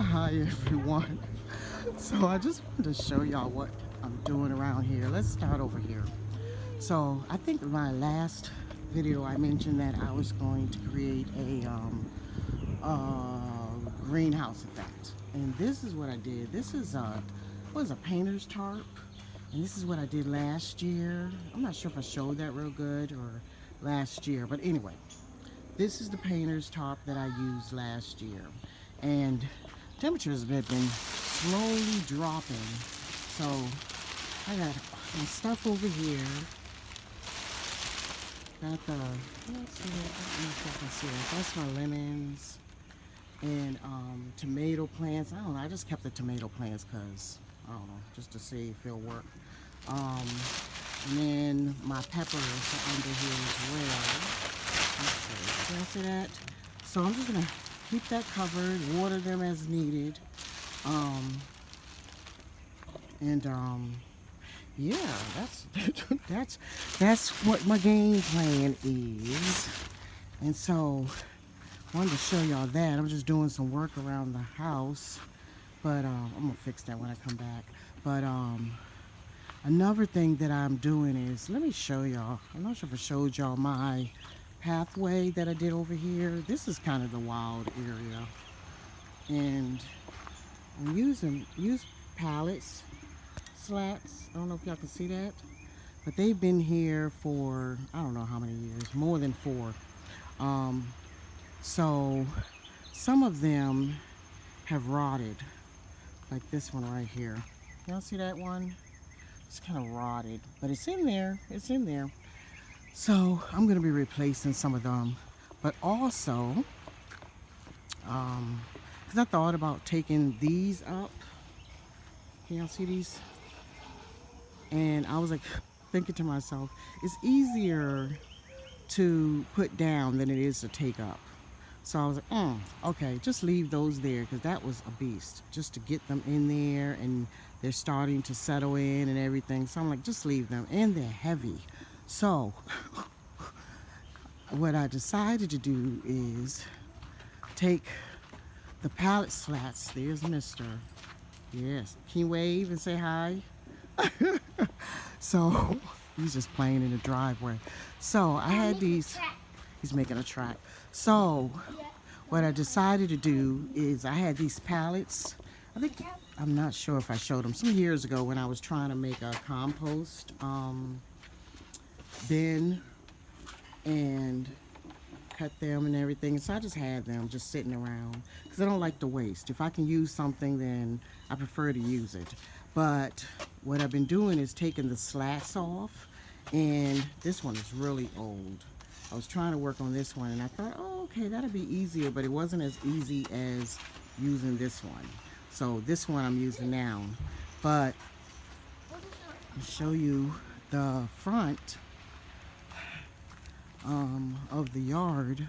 Hi everyone. So I just wanted to show y'all what I'm doing around here. Let's start over here. So I think in my last video I mentioned that I was going to create a greenhouse effect. And this is what I did. This is a painter's tarp. And this is what I did last year. I'm not sure if I showed that real good or last year, but anyway, this is the painter's top that I used last year. And temperatures have been slowly dropping. So I got my stuff over here. Got the, let's see, I don't know if I can see it. That's my lemons and tomato plants. I don't know, I just kept the tomato plants because, I don't know, just to see if it'll work. And then my peppers are under here as well. Let's see. Can I see that? So I'm just gonna keep that covered, water them as needed, yeah, that's what my game plan is. And so I wanted to show y'all that. I'm just doing some work around the house, but I'm gonna fix that when I come back. But another thing that I'm doing is, let me show y'all. I'm not sure if I showed y'all my pathway that I did over here. This is kind of the wild area, and I'm using pallets, slats. I don't know if y'all can see that, but they've been here for I don't know how many years, more than 4. So some of them have rotted, like this one right here. Y'all see that one? It's kind of rotted, but it's in there. It's in there. So I'm going to be replacing some of them, but also, because I thought about taking these up. Can y'all see these? And I was like thinking to myself, it's easier to put down than it is to take up. So I was like, okay, just leave those there, because that was a beast just to get them in there, and they're starting to settle in and everything. So I'm like, just leave them, and they're heavy. So what I decided to do is take the pallet slats. There's Mr. Yes, can you wave and say hi? So he's just playing in the driveway. So I had these. He's making a track. So what I decided to do is I had these pallets. I think, I'm not sure if I showed them some years ago when I was trying to make a compost bin and cut them and everything. So I just had them just sitting around because I don't like to waste. If I can use something, then I prefer to use it. But what I've been doing is taking the slats off, and this one is really old. I was trying to work on this one, and I thought, oh, okay, that'll be easier, but it wasn't as easy as using this one. So this one I'm using now. But I'll show you the front of the yard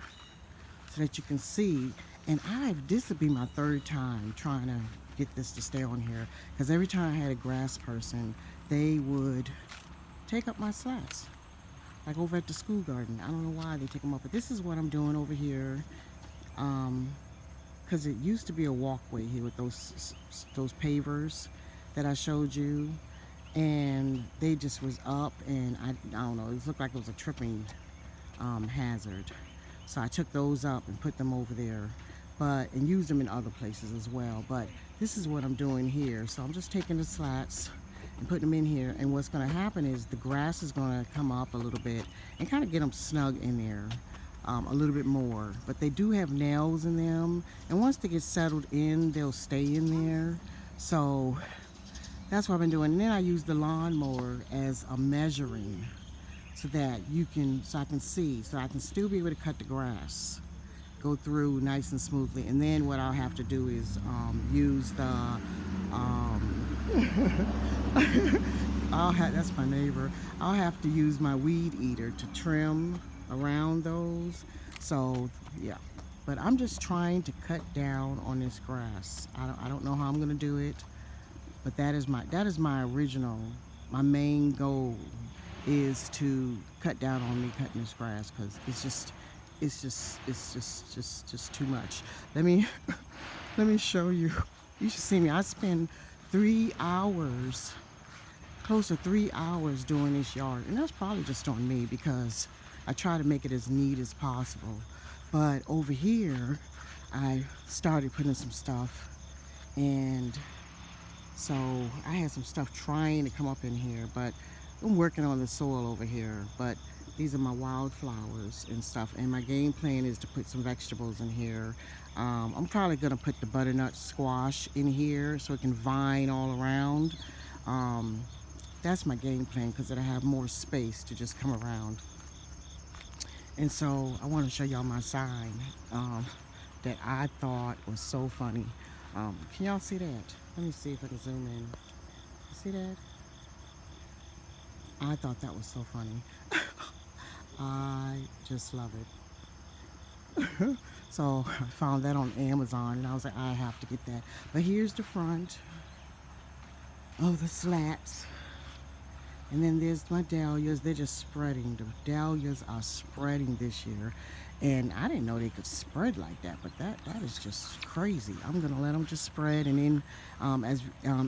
so that you can see. And this would be my 3rd time trying to get this to stay on here, because every time I had a grass person, they would take up my slats. Like over at the school garden, I don't know why they take them up, but this is what I'm doing over here, because it used to be a walkway here with those pavers that I showed you, and they just was up, and I don't know, it looked like it was a tripping hazard. So I took those up and put them over there, and used them in other places as well. But this is what I'm doing here. So I'm just taking the slats and putting them in here, and what's going to happen is the grass is going to come up a little bit and kind of get them snug in there a little bit more. But they do have nails in them, and once they get settled in, they'll stay in there. So that's what I've been doing. And then I use the lawnmower as a measuring, so that I can see, so I can still be able to cut the grass, go through nice and smoothly. And then what I'll have to do is use the that's my neighbor. I'll have to use my weed eater to trim around those. So yeah, but I'm just trying to cut down on this grass. I don't know how I'm gonna do it, but that is my original, my main goal is to cut down on me cutting this grass, because it's just too much. Let me Let me show you. You should see me. I spend 3 hours, close to 3 hours doing this yard. And that's probably just on me because I try to make it as neat as possible. But over here, I started putting some stuff. And so I had some stuff trying to come up in here. But I'm working on the soil over here. But these are my wildflowers and stuff. And my game plan is to put some vegetables in here. I'm probably going to put the butternut squash in here so it can vine all around. That's my game plan because it'll have more space to just come around. And so I want to show y'all my sign that I thought was so funny. Can y'all see that? Let me see if I can zoom in. You see that? I thought that was so funny. I just love it. So I found that on Amazon and I was like, I have to get that. But here's the front of the slats. And then there's my dahlias. They're just spreading. The dahlias are spreading this year. And I didn't know they could spread like that, but that is just crazy. I'm gonna let them just spread, and then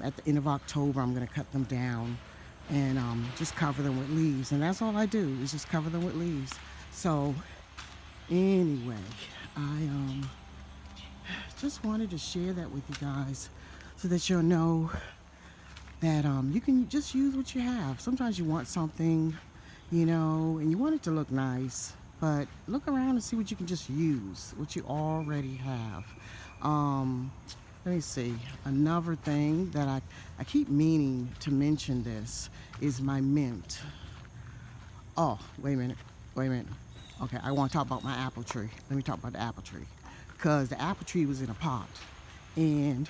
at the end of October, I'm gonna cut them down and just cover them with leaves. And that's all I do is just cover them with leaves. So anyway, I just wanted to share that with you guys so that you'll know that you can just use what you have. Sometimes you want something, you know, and you want it to look nice, but look around and see what you can just use, what you already have. Let me see. Another thing that I keep meaning to mention this is my mint. Oh, wait a minute. Okay, I want to talk about my apple tree. Let me talk about the apple tree. Because the apple tree was in a pot. And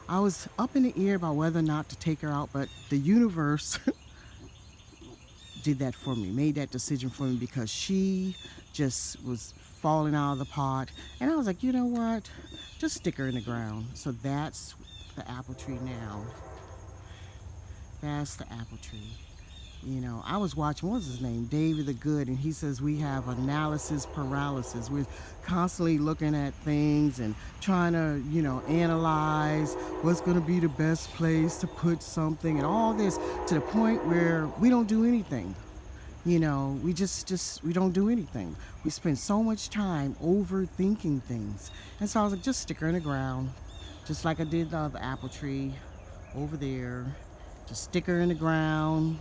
I was up in the air about whether or not to take her out, but the universe did that for me, made that decision for me because she just was falling out of the pot. And I was like, you know what? Just stick her in the ground. So that's the apple tree now. That's the apple tree. You know, I was watching, what was his name? David the Good, and he says we have analysis paralysis. We're constantly looking at things and trying to, you know, analyze what's going to be the best place to put something and all this to the point where we don't do anything. You know, we we don't do anything. We spend so much time overthinking things. And so I was like, just stick her in the ground, just like I did the other apple tree over there. Just stick her in the ground.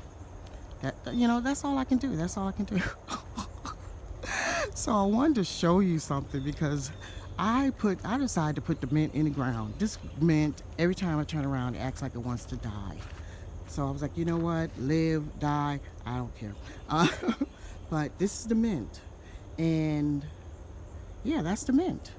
You know, that's all I can do. That's all I can do. So I wanted to show you something because I decided to put the mint in the ground. This mint, every time I turn around, it acts like it wants to die. So I was like, you know what? Live, die, I don't care. But this is the mint. And yeah, that's the mint.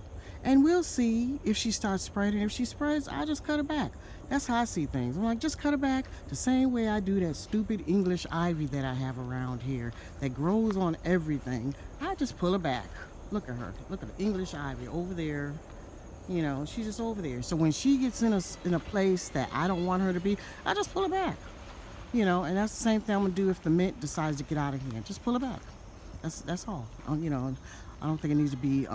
And we'll see if she starts spreading. If she spreads, I just cut her back. That's how I see things. I'm like, just cut her back the same way I do that stupid English ivy that I have around here that grows on everything. I just pull her back. Look at her. Look at the English ivy over there. You know, she's just over there. So when she gets in a place that I don't want her to be, I just pull her back. You know, and that's the same thing I'm gonna do if the mint decides to get out of here. Just pull her back. That's all. You know, I don't think it needs to be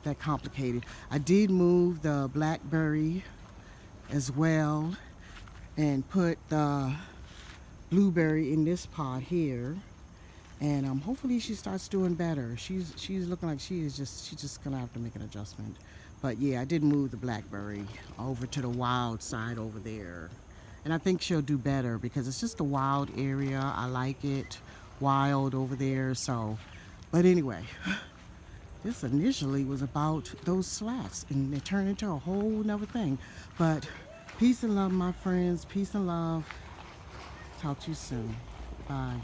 that complicated. I did move the blackberry as well and put the blueberry in this pot here, and hopefully she starts doing better. She's looking like she's just gonna have to make an adjustment. But yeah, I did move the blackberry over to the wild side over there, and I think she'll do better because it's just a wild area. I like it wild over there. So, but anyway, this initially was about those slats and it turned into a whole nother thing. But peace and love, my friends. Peace and love. Talk to you soon. Bye.